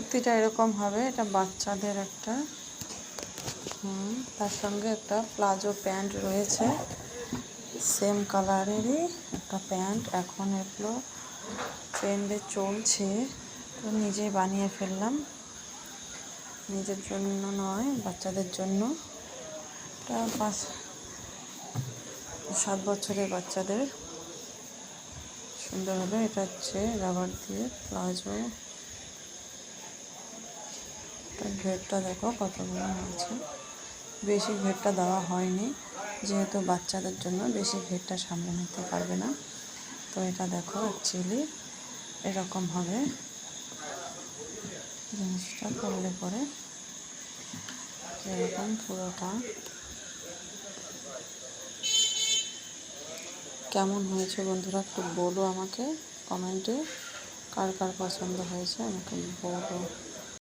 কুর্তিটা এরকম হবে, এটা বাচ্চাদের একটা, তার সঙ্গে একটা প্লাজো প্যান্ট রয়েছে, সেম কালারেরই একটা প্যান্ট। এখন এগুলো ট্রেন্ডে চলছে, তো নিজেই বানিয়ে ফেললাম, নিজের জন্য নয়, বাচ্চাদের জন্য। এটা 5-7 বছরের বাচ্চাদের সুন্দর হবে। এটা হচ্ছে রাবার দিয়ে প্লাজো। ঘেরটা দেখো কত বড় হয়েছে। বেশি ঘেরটা দেওয়া হয়নি, যেহেতু বাচ্চাদের জন্য বেশি ঘেরটা সামলে নিতে পারবে না। তো এটা দেখো অ্যাকচুয়ালি এরকম হবে জিনিসটা করলে পরে, এরকম পুরোটা। কেমন হয়েছে বন্ধুরা একটু বলো আমাকে কমেন্টে, কার কার পছন্দ হয়েছে আমাকে বলো।